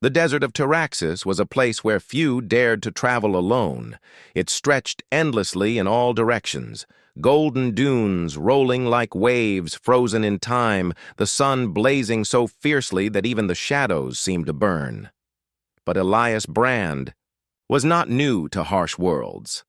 The desert of Taraxis was a place where few dared to travel alone. It stretched endlessly in all directions, golden dunes rolling like waves frozen in time, the sun blazing so fiercely that even the shadows seemed to burn. But Elias Brand was not new to harsh worlds.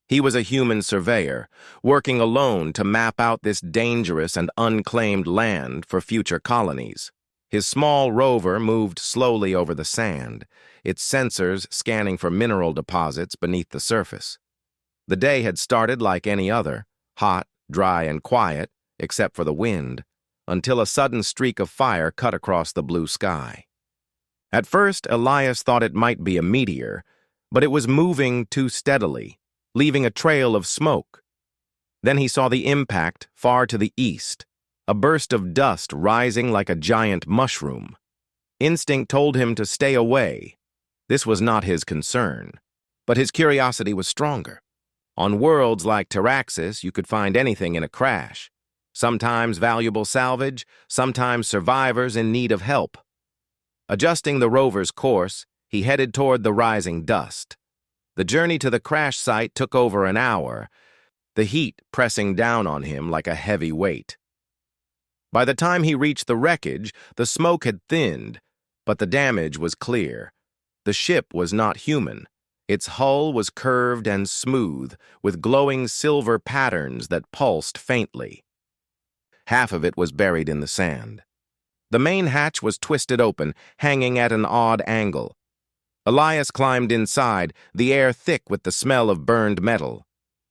He was a human surveyor, working alone to map out this dangerous and unclaimed land for future colonies. His small rover moved slowly over the sand, its sensors scanning for mineral deposits beneath the surface. The day had started like any other, hot, dry, and quiet, except for the wind, until a sudden streak of fire cut across the blue sky. At first, Elias thought it might be a meteor, but it was moving too steadily, leaving a trail of smoke. Then he saw the impact far to the east, a burst of dust rising like a giant mushroom. Instinct told him to stay away. This was not his concern, but his curiosity was stronger. On worlds like Taraxis, you could find anything in a crash. Sometimes valuable salvage, sometimes survivors in need of help. Adjusting the rover's course, he headed toward the rising dust. The journey to the crash site took over an hour, the heat pressing down on him like a heavy weight. By the time he reached the wreckage, the smoke had thinned, but the damage was clear. The ship was not human. Its hull was curved and smooth, with glowing silver patterns that pulsed faintly. Half of it was buried in the sand. The main hatch was twisted open, hanging at an odd angle. Elias climbed inside, the air thick with the smell of burned metal.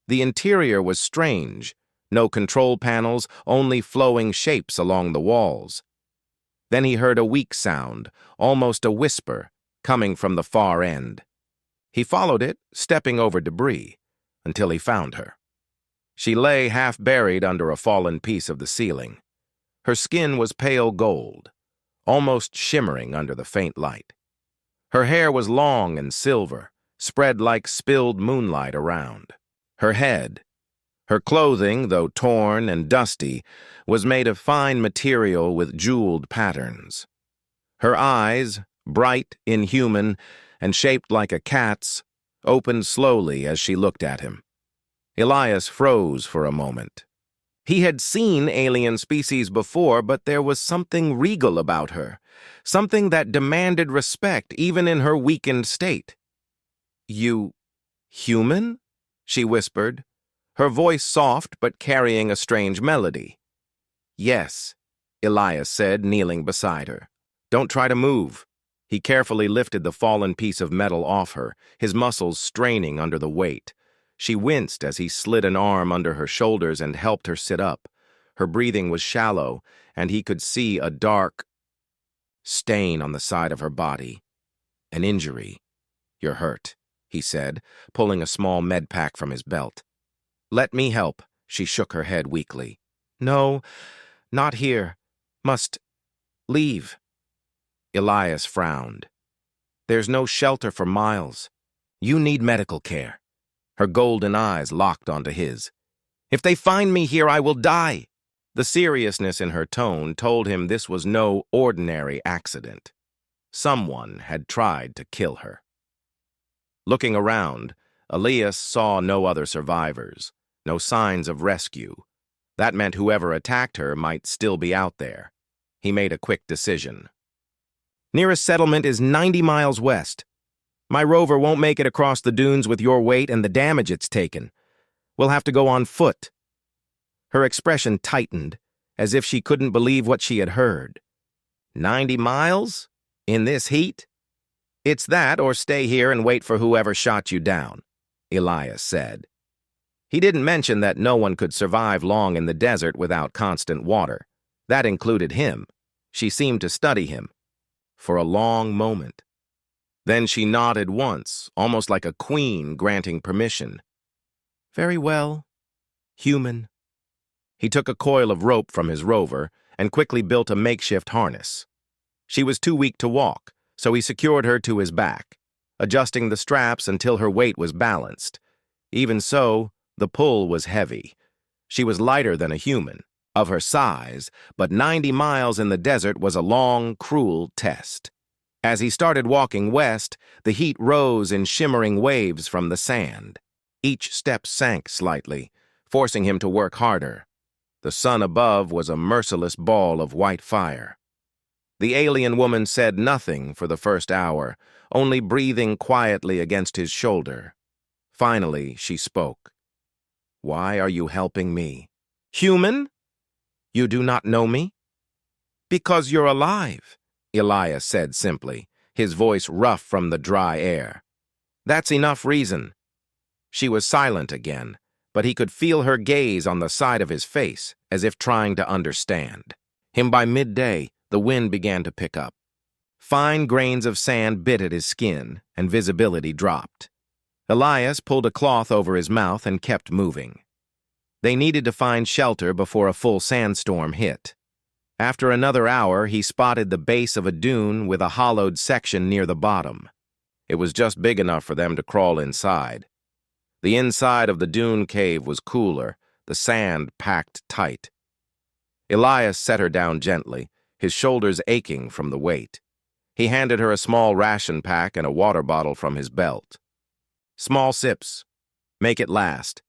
The interior was strange. No control panels, only flowing shapes along the walls. Then he heard a weak sound, almost a whisper, coming from the far end. He followed it, stepping over debris, until he found her. She lay half-buried under a fallen piece of the ceiling. Her skin was pale gold, almost shimmering under the faint light. Her hair was long and silver, spread like spilled moonlight around. Her clothing, though torn and dusty, was made of fine material with jeweled patterns. Her eyes, bright, inhuman, and shaped like a cat's, opened slowly as she looked at him. Elias froze for a moment. He had seen alien species before, but there was something regal about her, something that demanded respect even in her weakened state. "You... human?" she whispered, her voice soft but carrying a strange melody. "Yes," Elias said, kneeling beside her. "Don't try to move." He carefully lifted the fallen piece of metal off her, his muscles straining under the weight. She winced as he slid an arm under her shoulders and helped her sit up. Her breathing was shallow, and he could see a dark stain on the side of her body. "An injury. You're hurt," he said, pulling a small med pack from his belt. "Let me help." She shook her head weakly. "No, not here. Must leave." Elias frowned. "There's no shelter for miles. You need medical care." Her golden eyes locked onto his. "If they find me here, I will die." The seriousness in her tone told him this was no ordinary accident. Someone had tried to kill her. Looking around, Elias saw no other survivors, no signs of rescue. That meant whoever attacked her might still be out there. He made a quick decision. "Nearest settlement is 90 miles west. My rover won't make it across the dunes with your weight and the damage it's taken. We'll have to go on foot." Her expression tightened, as if she couldn't believe what she had heard. 90 miles? In this heat? "It's that or stay here and wait for whoever shot you down," Elias said. He didn't mention that no one could survive long in the desert without constant water. That included him. She seemed to study him for a long moment. Then she nodded once, almost like a queen granting permission. "Very well. Human." He took a coil of rope from his rover and quickly built a makeshift harness. She was too weak to walk, so he secured her to his back, adjusting the straps until her weight was balanced. Even so, the pull was heavy. She was lighter than a human, of her size, but 90 miles in the desert was a long, cruel test. As he started walking west, the heat rose in shimmering waves from the sand. Each step sank slightly, forcing him to work harder. The sun above was a merciless ball of white fire. The alien woman said nothing for the first hour, only breathing quietly against his shoulder. Finally, she spoke. "Why are you helping me?" "Human? You do not know me?" "Because you're alive," Elias said simply, his voice rough from the dry air. "That's enough reason." She was silent again, but he could feel her gaze on the side of his face, as if trying to understand him. By midday, the wind began to pick up. Fine grains of sand bit at his skin, and visibility dropped. Elias pulled a cloth over his mouth and kept moving. They needed to find shelter before a full sandstorm hit. After another hour, he spotted the base of a dune with a hollowed section near the bottom. It was just big enough for them to crawl inside. The inside of the dune cave was cooler, the sand packed tight. Elias set her down gently, his shoulders aching from the weight. He handed her a small ration pack and a water bottle from his belt. "Small sips. Make it last."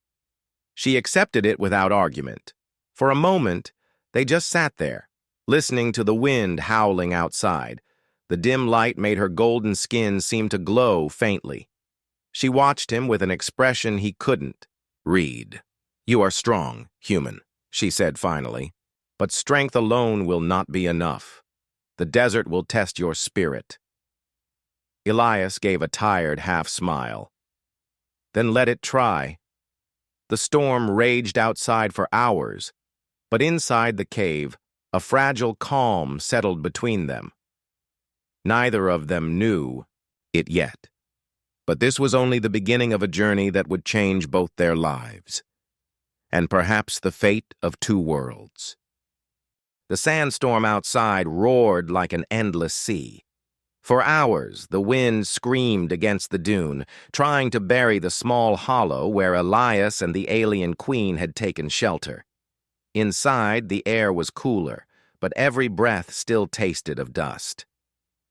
She accepted it without argument. For a moment, they just sat there, listening to the wind howling outside. The dim light made her golden skin seem to glow faintly. She watched him with an expression he couldn't read. "You are strong, human," she said finally, "but strength alone will not be enough. The desert will test your spirit." Elias gave a tired half-smile. "Then let it try." The storm raged outside for hours, but inside the cave, a fragile calm settled between them. Neither of them knew it yet, but this was only the beginning of a journey that would change both their lives, and perhaps the fate of two worlds. The sandstorm outside roared like an endless sea. For hours, the wind screamed against the dune, trying to bury the small hollow where Elias and the alien queen had taken shelter. Inside, the air was cooler, but every breath still tasted of dust.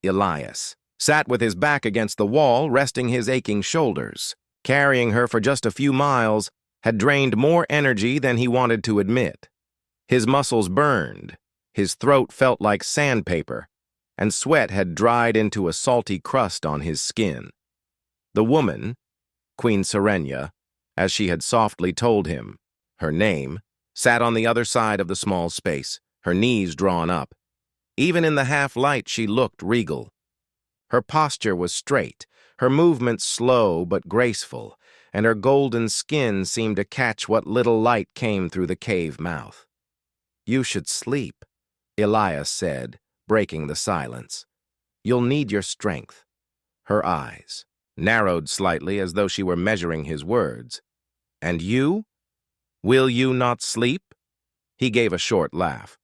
Elias sat with his back against the wall, resting his aching shoulders. Carrying her for just a few miles had drained more energy than he wanted to admit. His muscles burned, his throat felt like sandpaper, and sweat had dried into a salty crust on his skin. The woman, Queen Serenia, as she had softly told him, her name, sat on the other side of the small space, her knees drawn up. Even in the half-light, she looked regal. Her posture was straight, her movements slow but graceful, and her golden skin seemed to catch what little light came through the cave mouth. "You should sleep," Elias said, breaking the silence. "You'll need your strength." Her eyes narrowed slightly as though she were measuring his words. "And you? Will you not sleep?" He gave a short laugh.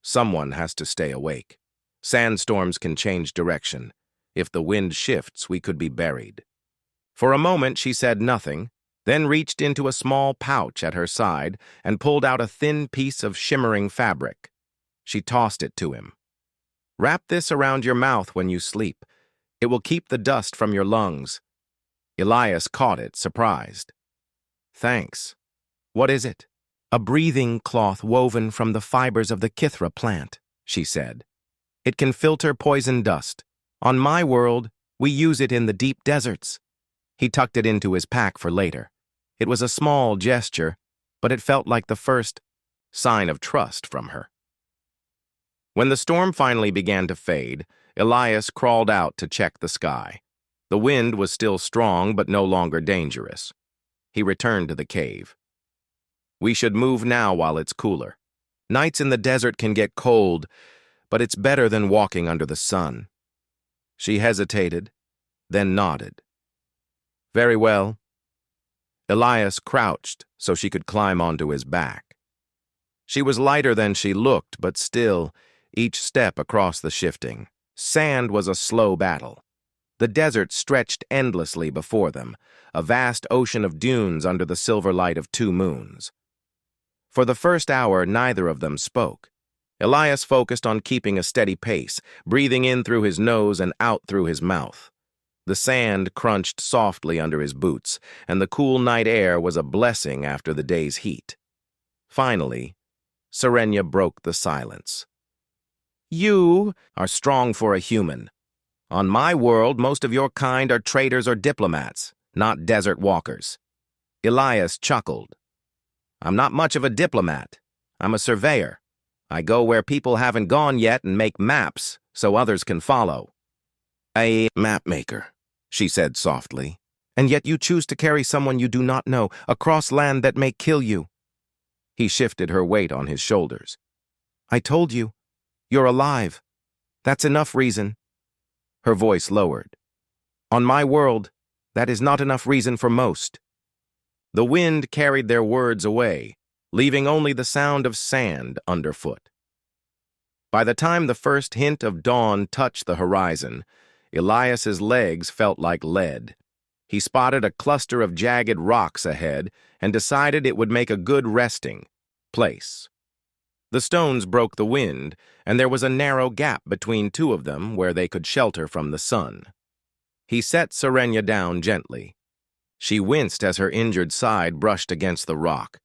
"Someone has to stay awake. Sandstorms can change direction. If the wind shifts, we could be buried." For a moment she said nothing, then reached into a small pouch at her side and pulled out a thin piece of shimmering fabric. She tossed it to him. "Wrap this around your mouth when you sleep. It will keep the dust from your lungs." Elias caught it, surprised. "Thanks. What is it?" "A breathing cloth woven from the fibers of the Kithra plant," she said. "It can filter poison dust. On my world, we use it in the deep deserts." He tucked it into his pack for later. It was a small gesture, but it felt like the first sign of trust from her. When the storm finally began to fade, Elias crawled out to check the sky. The wind was still strong, but no longer dangerous. He returned to the cave. "We should move now while it's cooler. Nights in the desert can get cold, but it's better than walking under the sun." She hesitated, then nodded. "Very well." Elias crouched so she could climb onto his back. She was lighter than she looked, but still, each step across the shifting sand was a slow battle. The desert stretched endlessly before them, a vast ocean of dunes under the silver light of two moons. For the first hour, neither of them spoke. Elias focused on keeping a steady pace, breathing in through his nose and out through his mouth. The sand crunched softly under his boots, and the cool night air was a blessing after the day's heat. Finally, Serenia broke the silence. You are strong for a human. On my world, most of your kind are traders or diplomats, not desert walkers. Elias chuckled. I'm not much of a diplomat. I'm a surveyor. I go where people haven't gone yet and make maps so others can follow. A map maker, she said softly. And yet you choose to carry someone you do not know across land that may kill you. He shifted her weight on his shoulders. I told you, you're alive. That's enough reason. Her voice lowered. On my world, that is not enough reason for most. The wind carried their words away, leaving only the sound of sand underfoot. By the time the first hint of dawn touched the horizon, Elias's legs felt like lead. He spotted a cluster of jagged rocks ahead and decided it would make a good resting place. The stones broke the wind, and there was a narrow gap between two of them where they could shelter from the sun. He set Serenia down gently. She winced as her injured side brushed against the rock.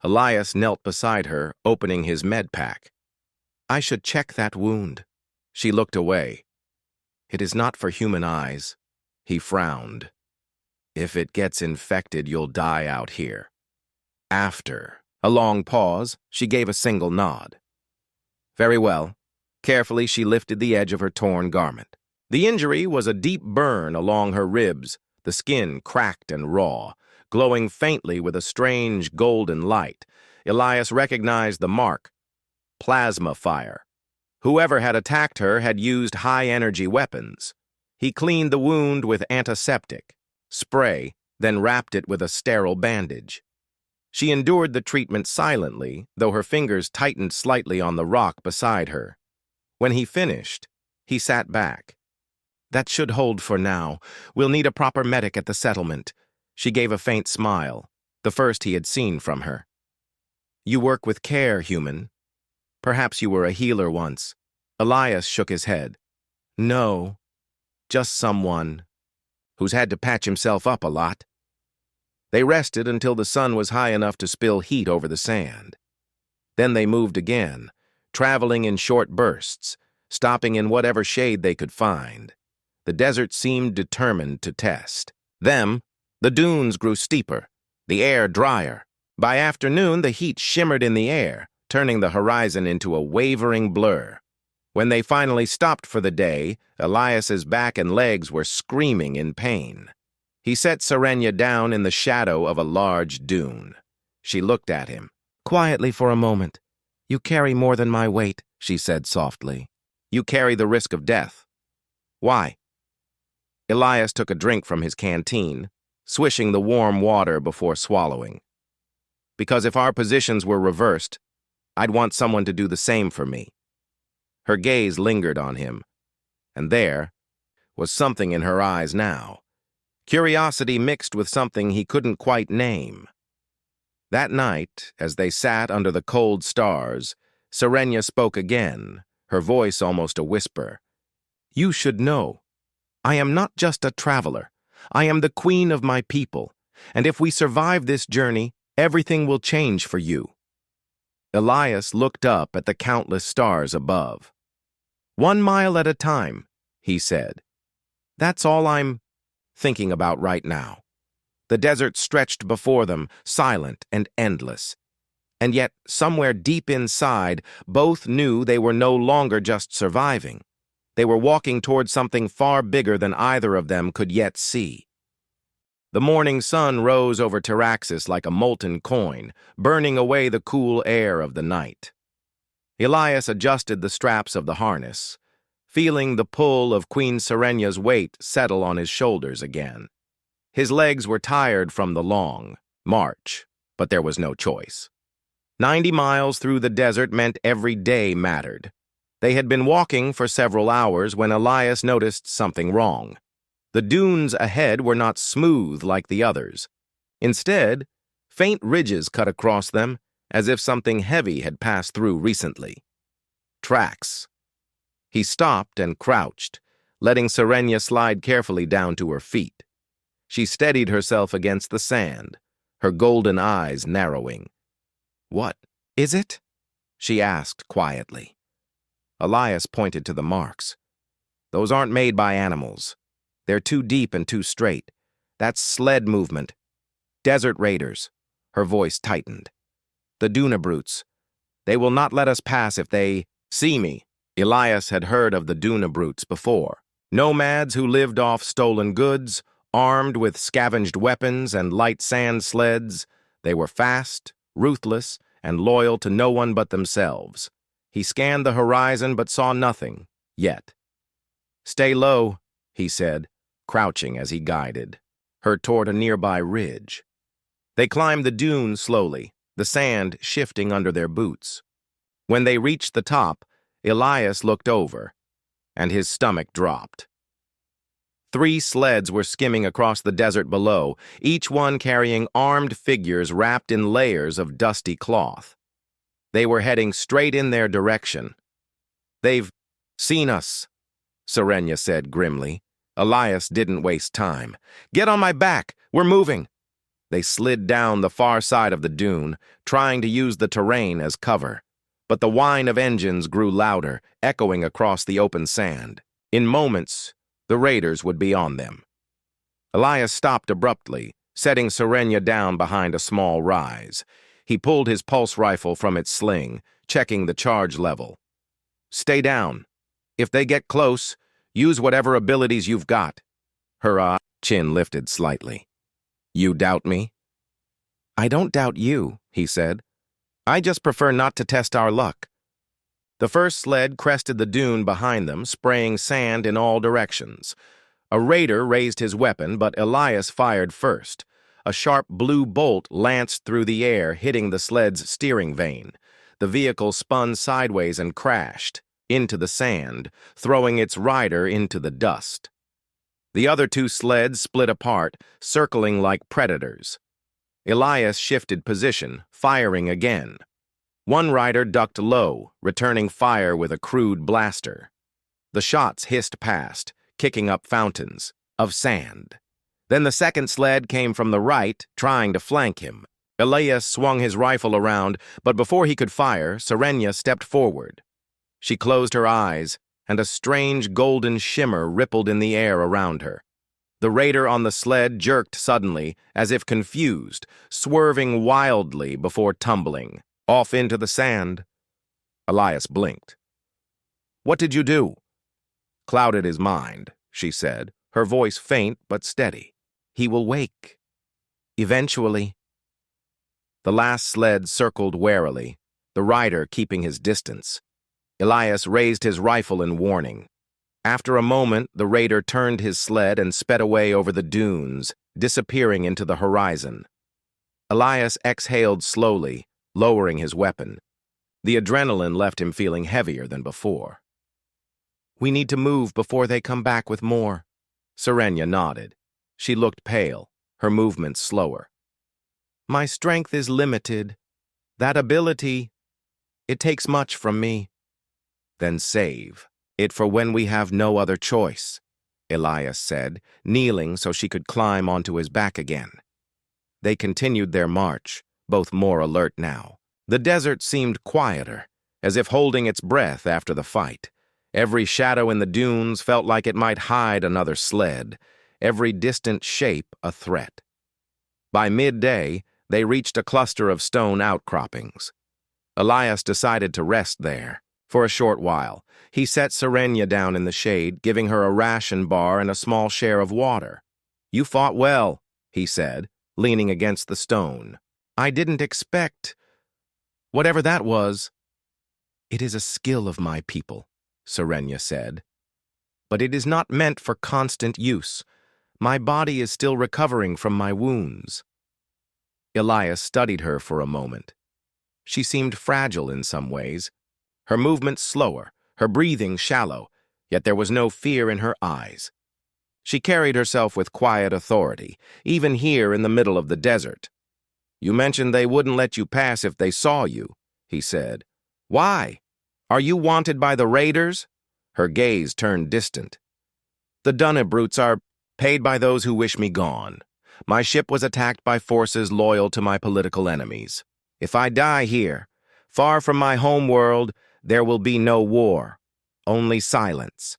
Elias knelt beside her, opening his med pack. I should check that wound. She looked away. It is not for human eyes. He frowned. If it gets infected, you'll die out here. After a long pause, she gave a single nod. Very well. Carefully, she lifted the edge of her torn garment. The injury was a deep burn along her ribs, the skin cracked and raw, glowing faintly with a strange golden light. Elias recognized the mark. Plasma fire. Whoever had attacked her had used high-energy weapons. He cleaned the wound with antiseptic, spray, then wrapped it with a sterile bandage. She endured the treatment silently, though her fingers tightened slightly on the rock beside her. When he finished, he sat back. That should hold for now. We'll need a proper medic at the settlement. She gave a faint smile, the first he had seen from her. You work with care, human. Perhaps you were a healer once. Elias shook his head. No, just someone who's had to patch himself up a lot. They rested until the sun was high enough to spill heat over the sand. Then they moved again, traveling in short bursts, stopping in whatever shade they could find. The desert seemed determined to test them. The dunes grew steeper, the air drier. By afternoon, the heat shimmered in the air, turning the horizon into a wavering blur. When they finally stopped for the day, Elias's back and legs were screaming in pain. He set Serenia down in the shadow of a large dune. She looked at him. Quietly for a moment. You carry more than my weight, she said softly. You carry the risk of death. Why? Elias took a drink from his canteen, swishing the warm water before swallowing. Because if our positions were reversed, I'd want someone to do the same for me. Her gaze lingered on him, and there was something in her eyes now. Curiosity mixed with something he couldn't quite name. That night, as they sat under the cold stars, Serenia spoke again, her voice almost a whisper. You should know. I am not just a traveler. I am the queen of my people, and if we survive this journey, everything will change for you. Elias looked up at the countless stars above. 1 mile at a time, he said. That's all I'm thinking about right now. The desert stretched before them, silent and endless. And yet, somewhere deep inside, both knew they were no longer just surviving. They were walking toward something far bigger than either of them could yet see. The morning sun rose over Taraxis like a molten coin, burning away the cool air of the night. Elias adjusted the straps of the harness, feeling the pull of Queen Serenia's weight settle on his shoulders again. His legs were tired from the long march, but there was no choice. 90 miles through the desert meant every day mattered. They had been walking for several hours when Elias noticed something wrong. The dunes ahead were not smooth like the others. Instead, faint ridges cut across them, as if something heavy had passed through recently. Tracks. He stopped and crouched, letting Serenia slide carefully down to her feet. She steadied herself against the sand, her golden eyes narrowing. "What is it?" she asked quietly. Elias pointed to the marks. "Those aren't made by animals. They're too deep and too straight. That's sled movement. Desert raiders." Her voice tightened. "The Duna brutes. They will not let us pass if they see me." Elias had heard of the Duna brutes before. Nomads who lived off stolen goods, armed with scavenged weapons and light sand sleds. They were fast, ruthless, and loyal to no one but themselves. He scanned the horizon but saw nothing, yet. "Stay low," he said, crouching as he guided her toward a nearby ridge. They climbed the dunes slowly, the sand shifting under their boots. When they reached the top, Elias looked over, and his stomach dropped. 3 sleds were skimming across the desert below, each one carrying armed figures wrapped in layers of dusty cloth. They were heading straight in their direction. "They've seen us," Serenia said grimly. Elias didn't waste time. "Get on my back! We're moving!" They slid down the far side of the dune, trying to use the terrain as cover. But the whine of engines grew louder, echoing across the open sand. In moments, the raiders would be on them. Elias stopped abruptly, setting Serenia down behind a small rise. He pulled his pulse rifle from its sling, checking the charge level. "Stay down. If they get close, use whatever abilities you've got." Her chin lifted slightly. "You doubt me?" "I don't doubt you," he said. "I just prefer not to test our luck." The first sled crested the dune behind them, spraying sand in all directions. A raider raised his weapon, but Elias fired first. A sharp blue bolt lanced through the air, hitting the sled's steering vane. The vehicle spun sideways and crashed into the sand, throwing its rider into the dust. The other 2 sleds split apart, circling like predators. Elias shifted position, firing again. One rider ducked low, returning fire with a crude blaster. The shots hissed past, kicking up fountains of sand. Then the second sled came from the right, trying to flank him. Elias swung his rifle around, but before he could fire, Serenia stepped forward. She closed her eyes, and a strange golden shimmer rippled in the air around her. The raider on the sled jerked suddenly, as if confused, swerving wildly before tumbling off into the sand. Elias blinked. "What did you do?" "Clouded his mind," she said, her voice faint but steady. "He will wake. Eventually." The last sled circled warily, the rider keeping his distance. Elias raised his rifle in warning. After a moment, the raider turned his sled and sped away over the dunes, disappearing into the horizon. Elias exhaled slowly, lowering his weapon. The adrenaline left him feeling heavier than before. "We need to move before they come back with more." Serenia nodded. She looked pale, her movements slower. "My strength is limited. That ability, it takes much from me." "Then save it for when we have no other choice," Elias said, kneeling so she could climb onto his back again. They continued their march, both more alert now. The desert seemed quieter, as if holding its breath after the fight. Every shadow in the dunes felt like it might hide another sled, every distant shape a threat. By midday, they reached a cluster of stone outcroppings. Elias decided to rest there. For a short while, he set Serenia down in the shade, giving her a ration bar and a small share of water. "You fought well," he said, leaning against the stone. "I didn't expect whatever that was." "It is a skill of my people," Serenia said. "But it is not meant for constant use. My body is still recovering from my wounds." Elias studied her for a moment. She seemed fragile in some ways, her movements slower, her breathing shallow, yet there was no fear in her eyes. She carried herself with quiet authority, even here in the middle of the desert. "You mentioned they wouldn't let you pass if they saw you," he said. "Why?" Are you wanted by the raiders? Her gaze turned distant. The Dunnebrutes are paid by those who wish me gone. My ship was attacked by forces loyal to my political enemies. If I die here, far from my home world, there will be no war, only silence.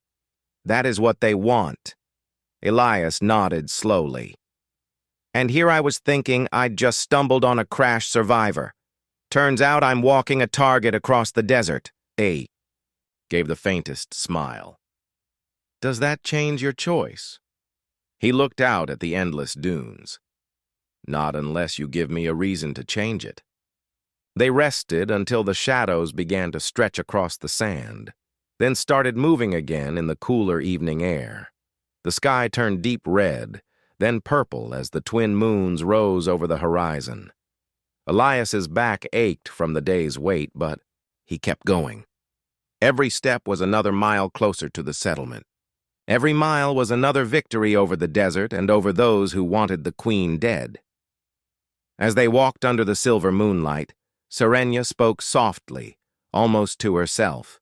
That is what they want. Elias nodded slowly. And here I was thinking I'd just stumbled on a crash survivor. Turns out I'm walking a target across the desert. Gave the faintest smile. Does that change your choice? He looked out at the endless dunes. Not unless you give me a reason to change it. They rested until the shadows began to stretch across the sand, then started moving again in the cooler evening air. The sky turned deep red, then purple as the twin moons rose over the horizon. Elias's back ached from the day's wait, but he kept going. Every step was another mile closer to the settlement. Every mile was another victory over the desert and over those who wanted the queen dead. As they walked under the silver moonlight, Serenia spoke softly, almost to herself.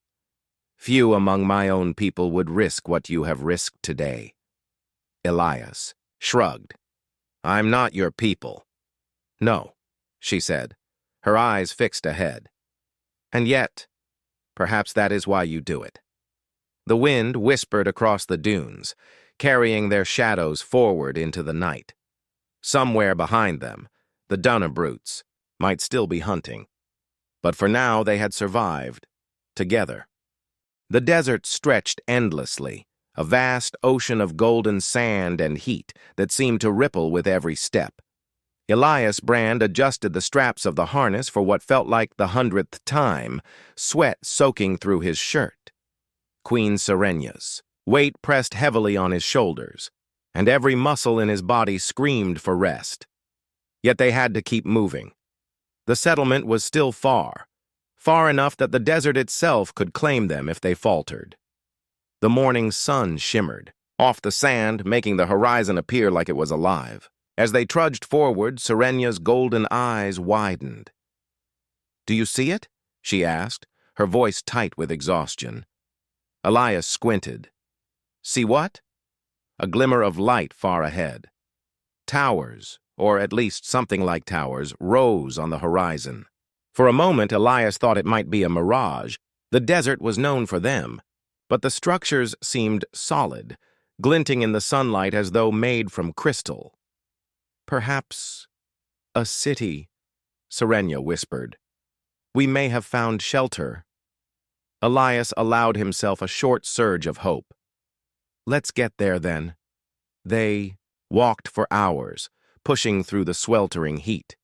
Few among my own people would risk what you have risked today. Elias shrugged. I'm not your people. No, she said, her eyes fixed ahead. And yet, perhaps that is why you do it. The wind whispered across the dunes, carrying their shadows forward into the night. Somewhere behind them, the Dunnebrutes might still be hunting. But for now they had survived, together. The desert stretched endlessly, a vast ocean of golden sand and heat that seemed to ripple with every step. Elias Brand adjusted the straps of the harness for what felt like the 100th time, sweat soaking through his shirt. Queen Serenia's weight pressed heavily on his shoulders, and every muscle in his body screamed for rest. Yet they had to keep moving. The settlement was still far enough that the desert itself could claim them if they faltered. The morning sun shimmered off the sand, making the horizon appear like it was alive. As they trudged forward, Serenia's golden eyes widened. Do you see it? She asked, her voice tight with exhaustion. Elias squinted. See what? A glimmer of light far ahead. Towers, or at least something like towers, rose on the horizon. For a moment, Elias thought it might be a mirage. The desert was known for them, but the structures seemed solid, glinting in the sunlight as though made from crystal. Perhaps a city, Serenia whispered. We may have found shelter. Elias allowed himself a short surge of hope. Let's get there, then. They walked for hours, pushing through the sweltering heat.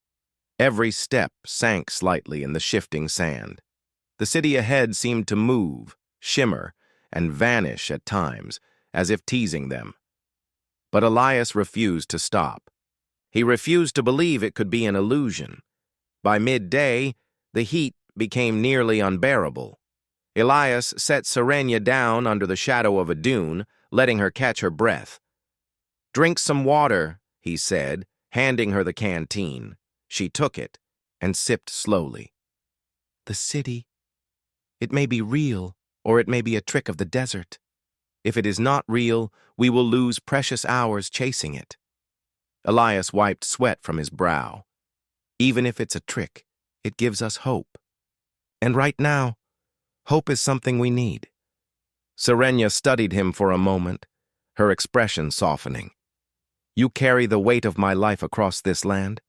Every step sank slightly in the shifting sand. The city ahead seemed to move, shimmer, and vanish at times, as if teasing them. But Elias refused to stop. He refused to believe it could be an illusion. By midday, the heat became nearly unbearable. Elias set Serenia down under the shadow of a dune, letting her catch her breath. Drink some water, he said, handing her the canteen. She took it and sipped slowly. The city. It may be real, or it may be a trick of the desert. If it is not real, we will lose precious hours chasing it. Elias wiped sweat from his brow. Even if it's a trick, it gives us hope. And right now, hope is something we need. Serenia studied him for a moment, her expression softening. You carry the weight of my life across this land,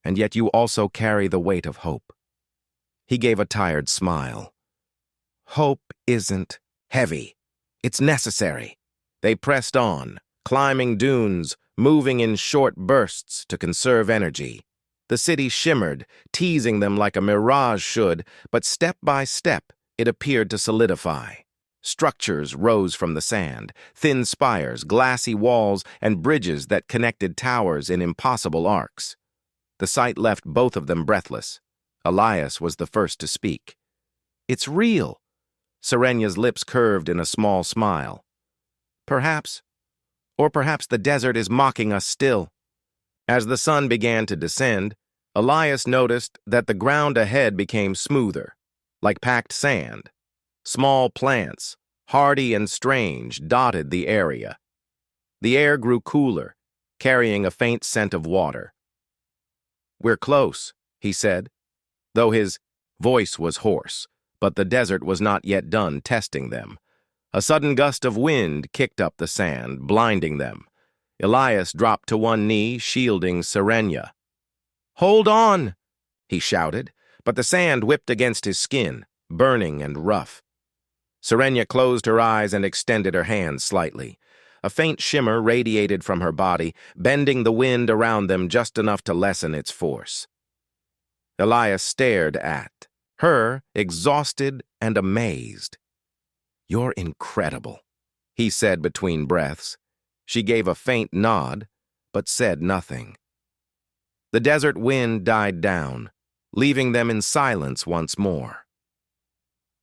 and yet you also carry the weight of hope. He gave a tired smile. Hope isn't heavy. It's necessary. They pressed on, climbing dunes, moving in short bursts to conserve energy. The city shimmered, teasing them like a mirage should, but step by step, it appeared to solidify. Structures rose from the sand, thin spires, glassy walls, and bridges that connected towers in impossible arcs. The sight left both of them breathless. Elias was the first to speak. It's real. Serenia's lips curved in a small smile. Perhaps, or perhaps the desert is mocking us still. As the sun began to descend, Elias noticed that the ground ahead became smoother, like packed sand. Small plants, hardy and strange, dotted the area. The air grew cooler, carrying a faint scent of water. "We're close," he said, though his voice was hoarse, but the desert was not yet done testing them. A sudden gust of wind kicked up the sand, blinding them. Elias dropped to one knee, shielding Serenia. "Hold on!" he shouted, but the sand whipped against his skin, burning and rough. Serenia closed her eyes and extended her hands slightly. A faint shimmer radiated from her body, bending the wind around them just enough to lessen its force. Elias stared at her, exhausted and amazed. "You're incredible," he said between breaths. She gave a faint nod, but said nothing. The desert wind died down, leaving them in silence once more.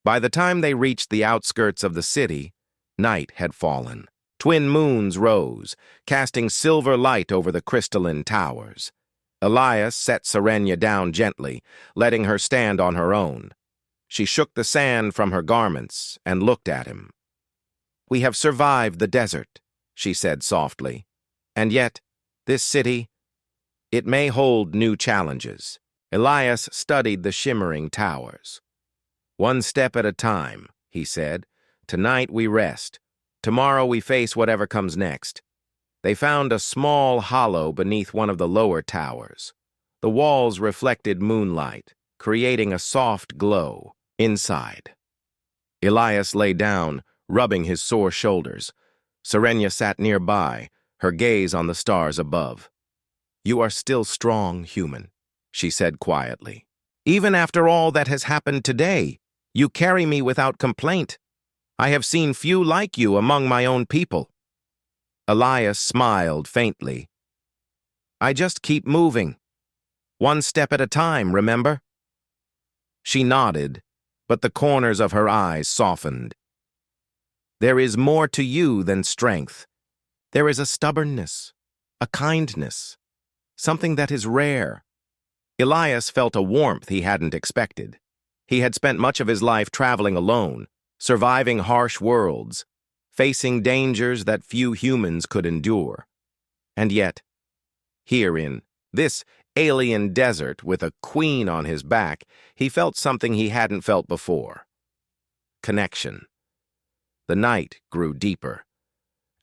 By the time they reached the outskirts of the city, night had fallen. Twin moons rose, casting silver light over the crystalline towers. Elias set Serenia down gently, letting her stand on her own. She shook the sand from her garments and looked at him. "We have survived the desert," she said softly. "And yet, this city, it may hold new challenges." Elias studied the shimmering towers. "One step at a time," he said. "Tonight we rest. Tomorrow we face whatever comes next." They found a small hollow beneath one of the lower towers. The walls reflected moonlight, creating a soft glow inside. Elias lay down, rubbing his sore shoulders. Serenia sat nearby, her gaze on the stars above. "You are still strong, human," she said quietly. "Even after all that has happened today, you carry me without complaint. I have seen few like you among my own people." Elias smiled faintly. "I just keep moving. One step at a time, remember?" She nodded, but the corners of her eyes softened. "There is more to you than strength. There is a stubbornness, a kindness, something that is rare." Elias felt a warmth he hadn't expected. He had spent much of his life traveling alone, surviving harsh worlds, facing dangers that few humans could endure. And yet, here in this alien desert with a queen on his back, he felt something he hadn't felt before. Connection. The night grew deeper.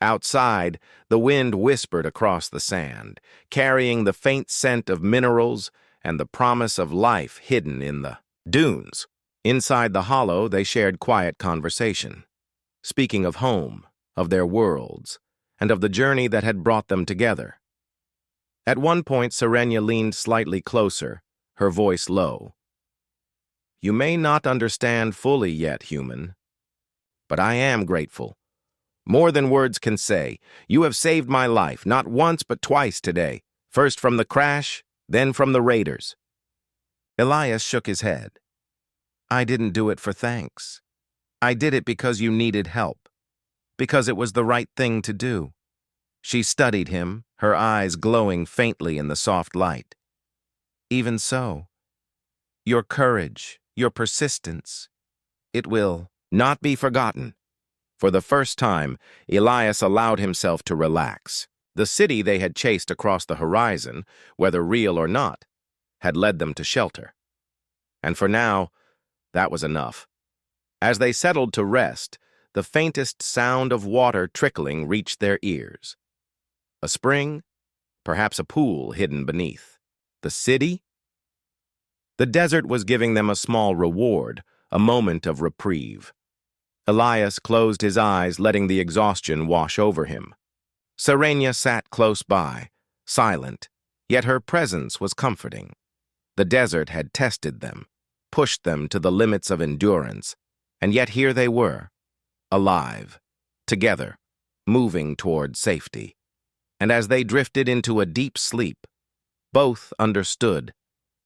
Outside, the wind whispered across the sand, carrying the faint scent of minerals and the promise of life hidden in the dunes. Inside the hollow, they shared quiet conversation, speaking of home, of their worlds, and of the journey that had brought them together. At one point, Serenia leaned slightly closer, her voice low. "You may not understand fully yet, human, but I am grateful. More than words can say. You have saved my life, not once but twice today, first from the crash, then from the raiders." Elias shook his head. "I didn't do it for thanks. I did it because you needed help, because it was the right thing to do." She studied him, her eyes glowing faintly in the soft light. "Even so, your courage, your persistence, it will not be forgotten." For the first time, Elias allowed himself to relax. The city they had chased across the horizon, whether real or not, had led them to shelter. And for now, that was enough. As they settled to rest, the faintest sound of water trickling reached their ears. A spring, perhaps a pool hidden beneath. The city? The desert was giving them a small reward, a moment of reprieve. Elias closed his eyes, letting the exhaustion wash over him. Serenia sat close by, silent, yet her presence was comforting. The desert had tested them, pushed them to the limits of endurance, and yet here they were, alive, together, moving toward safety. And as they drifted into a deep sleep, both understood,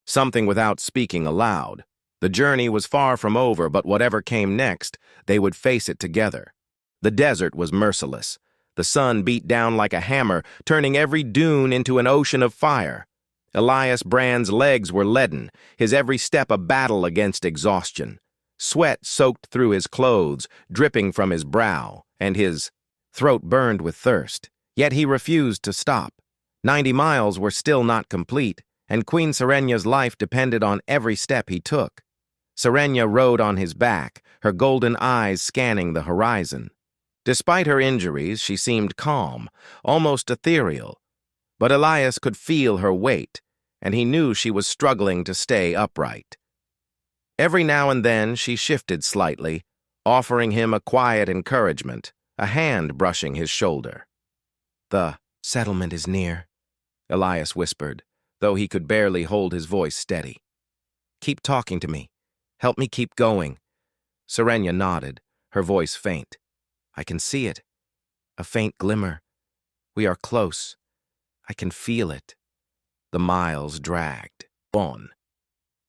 something without speaking aloud. The journey was far from over, but whatever came next, they would face it together. The desert was merciless. The sun beat down like a hammer, turning every dune into an ocean of fire. Elias Brand's legs were leaden, his every step a battle against exhaustion. Sweat soaked through his clothes, dripping from his brow, and his throat burned with thirst. Yet he refused to stop. 90 miles were still not complete, and Queen Serenya's life depended on every step he took. Serenya rode on his back, her golden eyes scanning the horizon. Despite her injuries, she seemed calm, almost ethereal. But Elias could feel her weight, and he knew she was struggling to stay upright. Every now and then she shifted slightly, offering him a quiet encouragement, a hand brushing his shoulder. "The settlement is near," Elias whispered, though he could barely hold his voice steady. "Keep talking to me. Help me keep going." Serenya nodded, her voice faint. "I can see it. A faint glimmer. We are close. I can feel it." The miles dragged on.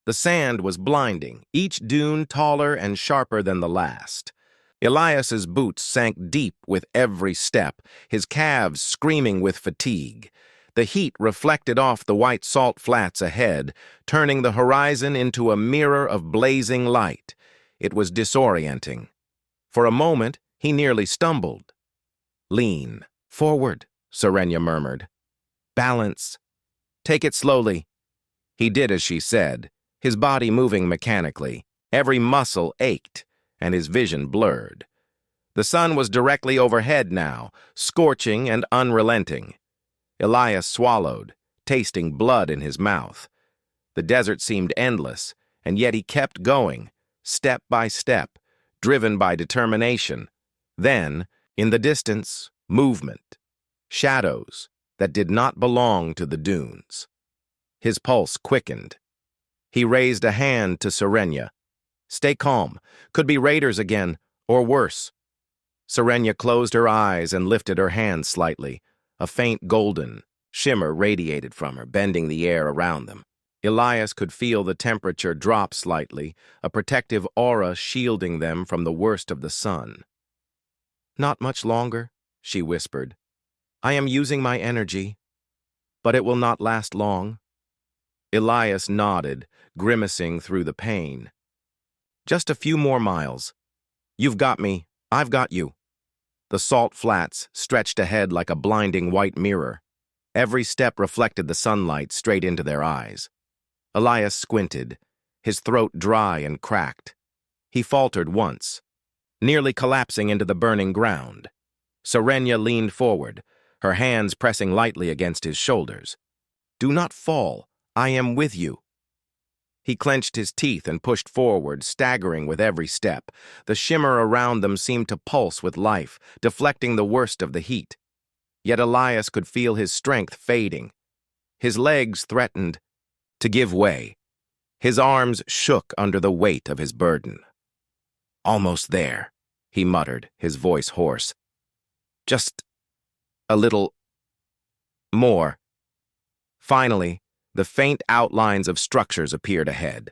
The sand was blinding, each dune taller and sharper than the last. Elias's boots sank deep with every step, his calves screaming with fatigue. The heat reflected off the white salt flats ahead, turning the horizon into a mirror of blazing light. It was disorienting. For a moment, he nearly stumbled. "Lean forward," Serenya murmured. "Balance. Take it slowly." He did as she said, his body moving mechanically. Every muscle ached, and his vision blurred. The sun was directly overhead now, scorching and unrelenting. Elias swallowed, tasting blood in his mouth. The desert seemed endless, and yet he kept going, step by step, driven by determination. Then, in the distance, movement, shadows that did not belong to the dunes. His pulse quickened. He raised a hand to Serenya. "Stay calm. Could be raiders again, or worse." Serenya closed her eyes and lifted her hand slightly. A faint golden shimmer radiated from her, bending the air around them. Elias could feel the temperature drop slightly, a protective aura shielding them from the worst of the sun. "Not much longer," she whispered. "I am using my energy, but it will not last long." Elias nodded, grimacing through the pain. "Just a few more miles. You've got me, I've got you." The salt flats stretched ahead like a blinding white mirror. Every step reflected the sunlight straight into their eyes. Elias squinted, his throat dry and cracked. He faltered once, nearly collapsing into the burning ground. Serenya leaned forward, her hands pressing lightly against his shoulders. "Do not fall. I am with you." He clenched his teeth and pushed forward, staggering with every step. The shimmer around them seemed to pulse with life, deflecting the worst of the heat. Yet Elias could feel his strength fading. His legs threatened to give way. His arms shook under the weight of his burden. "Almost there," he muttered, his voice hoarse. "Just a little more." Finally, the faint outlines of structures appeared ahead.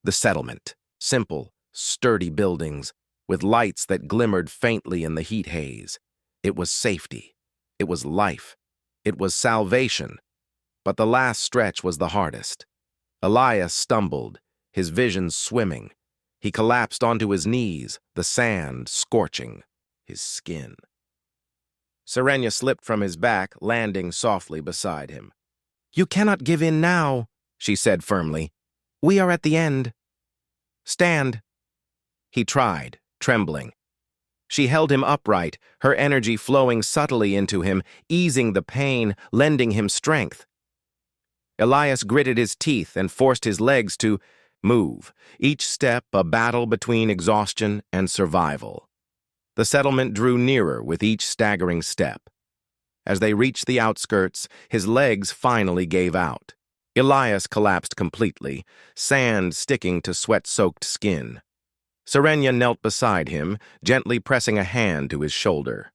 The settlement, simple, sturdy buildings, with lights that glimmered faintly in the heat haze. It was safety. It was life. It was salvation. But the last stretch was the hardest. Elias stumbled, his vision swimming. He collapsed onto his knees, the sand scorching his skin. Serenya slipped from his back, landing softly beside him. "You cannot give in now," she said firmly. "We are at the end. Stand." He tried, trembling. She held him upright, her energy flowing subtly into him, easing the pain, lending him strength. Elias gritted his teeth and forced his legs to move, each step a battle between exhaustion and survival. The settlement drew nearer with each staggering step. As they reached the outskirts, his legs finally gave out. Elias collapsed completely, sand sticking to sweat-soaked skin. Serenya knelt beside him, gently pressing a hand to his shoulder.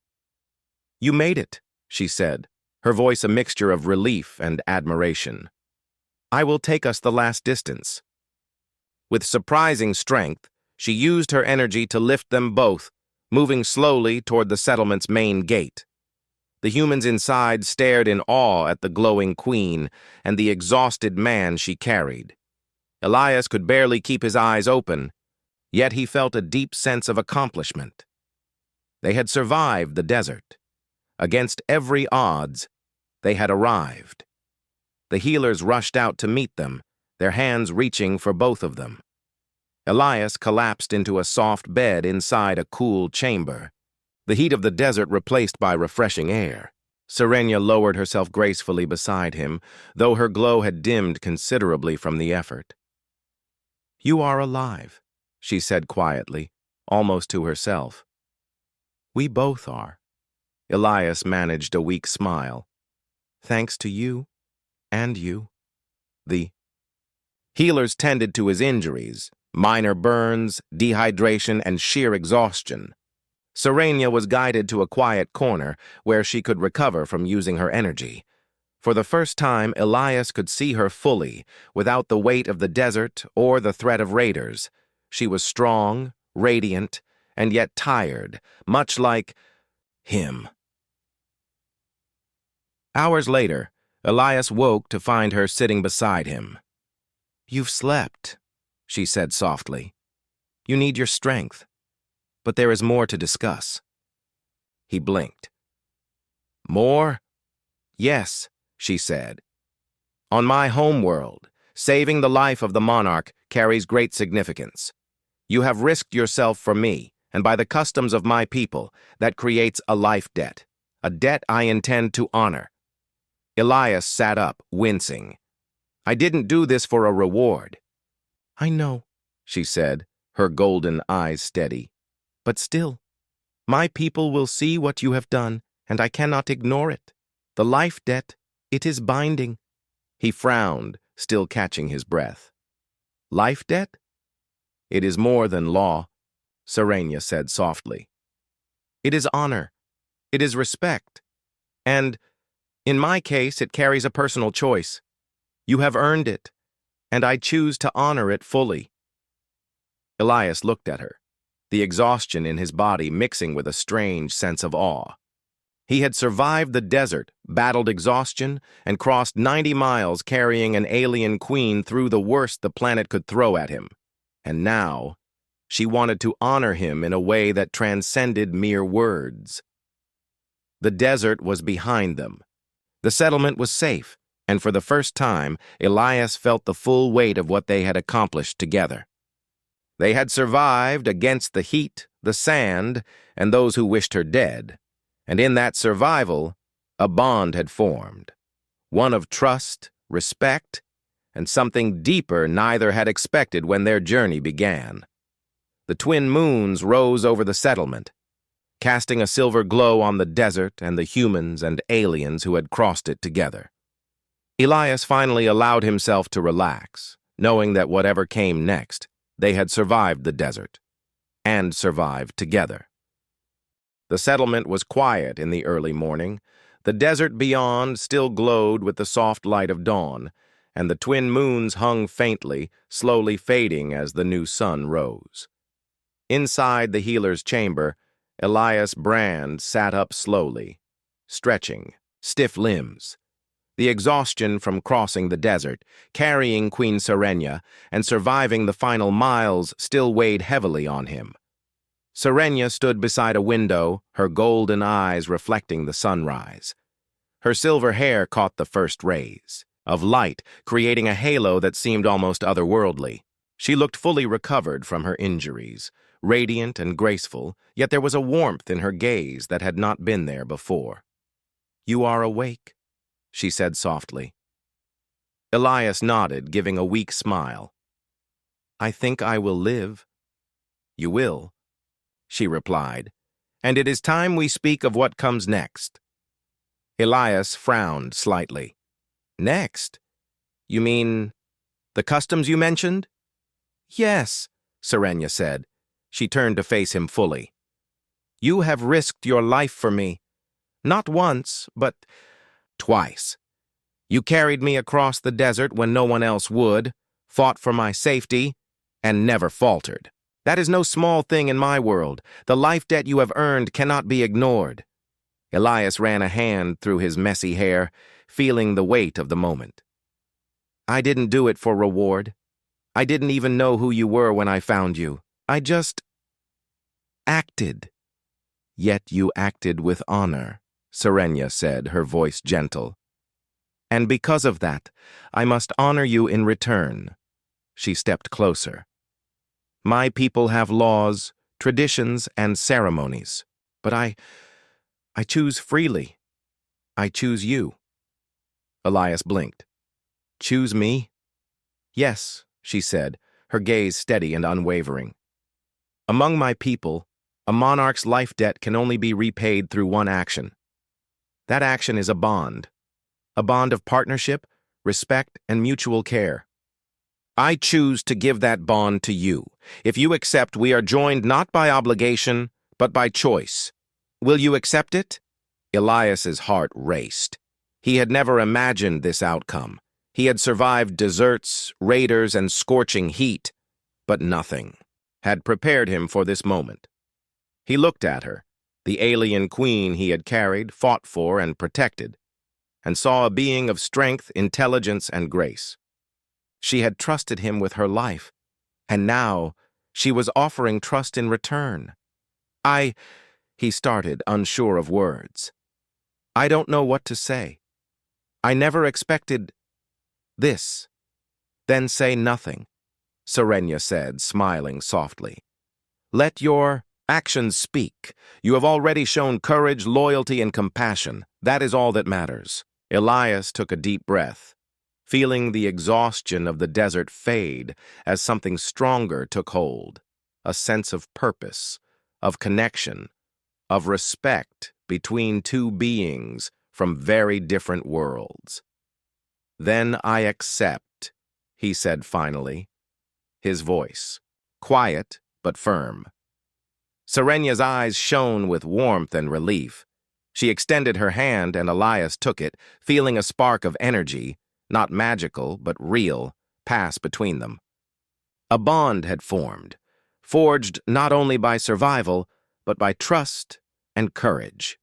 "You made it," she said, her voice a mixture of relief and admiration. "I will take us the last distance." With surprising strength, she used her energy to lift them both, moving slowly toward the settlement's main gate. The humans inside stared in awe at the glowing queen and the exhausted man she carried. Elias could barely keep his eyes open. Yet he felt a deep sense of accomplishment. They had survived the desert. Against every odds, they had arrived. The healers rushed out to meet them, their hands reaching for both of them. Elias collapsed into a soft bed inside a cool chamber, the heat of the desert replaced by refreshing air. Serenia lowered herself gracefully beside him, though her glow had dimmed considerably from the effort. "You are alive," she said quietly, almost to herself. "We both are." Elias managed a weak smile. "Thanks to you, and you." The healers tended to his injuries, minor burns, dehydration, and sheer exhaustion. Serenia was guided to a quiet corner where she could recover from using her energy. For the first time, Elias could see her fully, without the weight of the desert or the threat of raiders. She was strong, radiant, and yet tired, much like him. Hours later, Elias woke to find her sitting beside him. "You've slept," she said softly. "You need your strength. But there is more to discuss." He blinked. "More?" "Yes," she said. "On my homeworld, saving the life of the monarch carries great significance. You have risked yourself for me, and by the customs of my people, that creates a life debt, a debt I intend to honor." Elias sat up, wincing. "I didn't do this for a reward." "I know," she said, her golden eyes steady. "But still, my people will see what you have done, and I cannot ignore it. The life debt, it is binding." He frowned, still catching his breath. "Life debt?" "It is more than law," Serenia said softly. "It is honor. It is respect. And, in my case, it carries a personal choice. You have earned it, and I choose to honor it fully." Elias looked at her, the exhaustion in his body mixing with a strange sense of awe. He had survived the desert, battled exhaustion, and crossed 90 miles carrying an alien queen through the worst the planet could throw at him. And now, she wanted to honor him in a way that transcended mere words. The desert was behind them. The settlement was safe, and for the first time, Elias felt the full weight of what they had accomplished together. They had survived against the heat, the sand, and those who wished her dead, and in that survival, a bond had formed, one of trust, respect, and something deeper neither had expected when their journey began. The twin moons rose over the settlement, casting a silver glow on the desert and the humans and aliens who had crossed it together. Elias finally allowed himself to relax, knowing that whatever came next, they had survived the desert, and survived together. The settlement was quiet in the early morning. The desert beyond still glowed with the soft light of dawn, and the twin moons hung faintly, slowly fading as the new sun rose. Inside the healer's chamber, Elias Brand sat up slowly, stretching, stiff limbs. The exhaustion from crossing the desert, carrying Queen Serenia, and surviving the final miles still weighed heavily on him. Serenia stood beside a window, her golden eyes reflecting the sunrise. Her silver hair caught the first rays of light, creating a halo that seemed almost otherworldly. She looked fully recovered from her injuries, radiant and graceful, yet there was a warmth in her gaze that had not been there before. "You are awake," she said softly. Elias nodded, giving a weak smile. "I think I will live." "You will," she replied, "and it is time we speak of what comes next." Elias frowned slightly. "Next? You mean the customs you mentioned?" "Yes," Serenia said. She turned to face him fully. "You have risked your life for me. Not once, but twice. You carried me across the desert when no one else would, fought for my safety, and never faltered. That is no small thing in my world. The life debt you have earned cannot be ignored." Elias ran a hand through his messy hair, feeling the weight of the moment. "I didn't do it for reward. I didn't even know who you were when I found you. I just acted. Yet you acted with honor, Serenia said, her voice gentle. And because of that, I must honor you in return. She stepped closer. My people have laws, traditions, and ceremonies, but I choose freely. I choose you. Elias blinked. Choose me? Yes, she said, her gaze steady and unwavering. Among my people, a monarch's life debt can only be repaid through one action. That action is a bond of partnership, respect, and mutual care. I choose to give that bond to you. If you accept, we are joined not by obligation, but by choice. Will you accept it? Elias's heart raced. He had never imagined this outcome. He had survived deserts, raiders, and scorching heat, but nothing had prepared him for this moment. He looked at her, the alien queen he had carried, fought for, and protected, and saw a being of strength, intelligence, and grace. She had trusted him with her life, and now she was offering trust in return. He started, unsure of words. I don't know what to say. I never expected this. Then say nothing, Serenia said, smiling softly. Let your actions speak. You have already shown courage, loyalty, and compassion. That is all that matters. Elias took a deep breath, feeling the exhaustion of the desert fade as something stronger took hold, a sense of purpose, of connection, of respect between two beings from very different worlds. Then I accept, he said finally, his voice, quiet but firm. Serenia's eyes shone with warmth and relief. She extended her hand and Elias took it, feeling a spark of energy, not magical but real, pass between them. A bond had formed, forged not only by survival, but by trust and courage.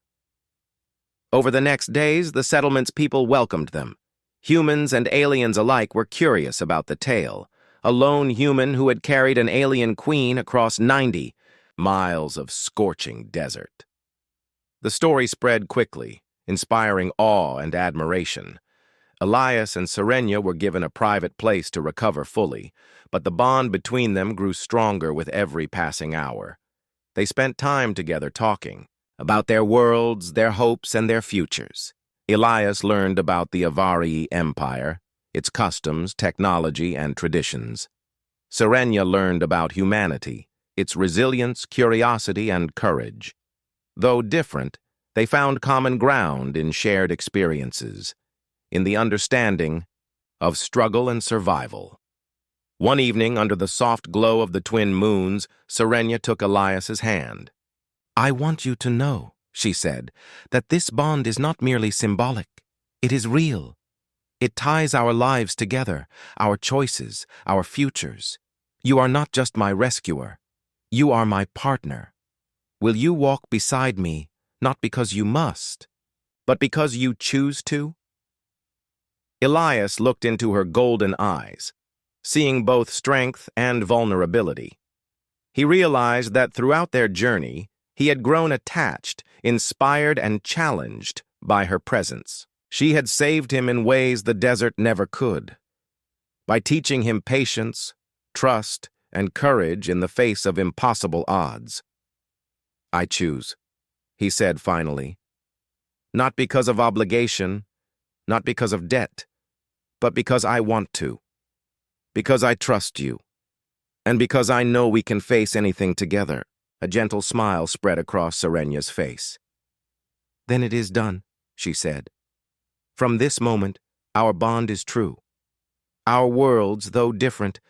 Over the next days, the settlement's people welcomed them. Humans and aliens alike were curious about the tale. A lone human who had carried an alien queen across 90 miles of scorching desert. The story spread quickly, inspiring awe and admiration. Elias and Serenia were given a private place to recover fully, but the bond between them grew stronger with every passing hour. They spent time together talking about their worlds, their hopes, and their futures. Elias learned about the Avari Empire, its customs, technology, and traditions. Serenia learned about humanity, its resilience, curiosity, and courage. Though different, they found common ground in shared experiences, in the understanding of struggle and survival. One evening, under the soft glow of the twin moons, Serenia took Elias's hand. I want you to know, she said, that this bond is not merely symbolic. It is real. It ties our lives together, our choices, our futures. You are not just my rescuer. You are my partner. Will you walk beside me, not because you must, but because you choose to? Elias looked into her golden eyes, seeing both strength and vulnerability. He realized that throughout their journey, he had grown attached, inspired, and challenged by her presence. She had saved him in ways the desert never could, by teaching him patience, trust, and courage in the face of impossible odds. I choose, he said finally, not because of obligation, not because of debt, but because I want to, because I trust you, and because I know we can face anything together. A gentle smile spread across Serenia's face. Then it is done, she said. From this moment, our bond is true. Our worlds, though different,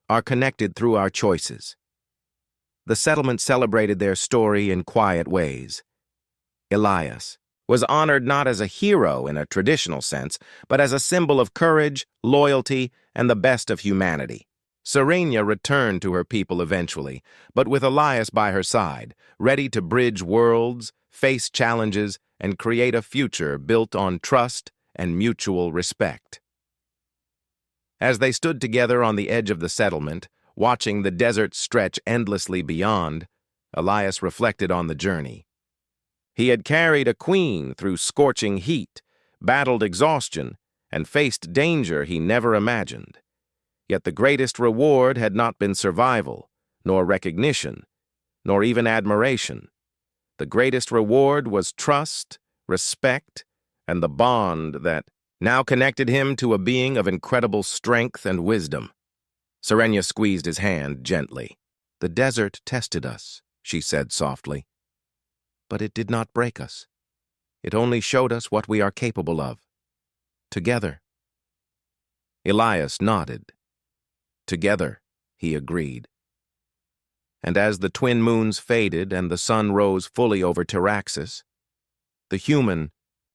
are connected through our choices. The settlement celebrated their story in quiet ways. Elias was honored not as a hero in a traditional sense, but as a symbol of courage, loyalty, and the best of humanity. Serenia returned to her people eventually, but with Elias by her side, ready to bridge worlds, face challenges, and create a future built on trust and mutual respect. As they stood together on the edge of the settlement, Watching the desert stretch endlessly beyond, Elias reflected on the journey. He had carried a queen through scorching heat, battled exhaustion, and faced danger he never imagined. Yet the greatest reward had not been survival, nor recognition, nor even admiration. The greatest reward was trust, respect, and the bond that now connected him to a being of incredible strength and wisdom. Serenia squeezed his hand gently. "The desert tested us," she said softly. "But it did not break us. It only showed us what we are capable of. Together." Elias nodded. "Together," he agreed. And as the twin moons faded and the sun rose fully over Taraxis, the human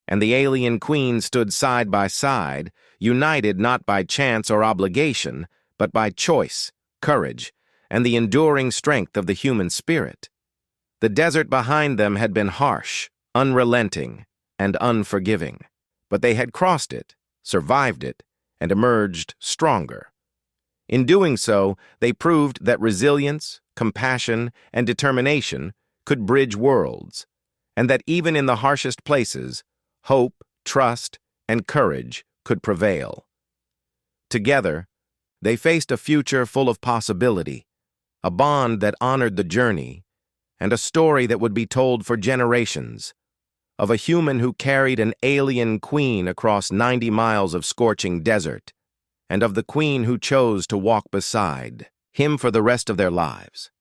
and the alien queen stood side by side, united not by chance or obligation, but by choice, courage, and the enduring strength of the human spirit. The desert behind them had been harsh, unrelenting, and unforgiving, but they had crossed it, survived it, and emerged stronger. In doing so, they proved that resilience, compassion, and determination could bridge worlds, and that even in the harshest places, hope, trust, and courage could prevail. Together, they faced a future full of possibility, a bond that honored the journey, and a story that would be told for generations, of a human who carried an alien queen across 90 miles of scorching desert, and of the queen who chose to walk beside him for the rest of their lives.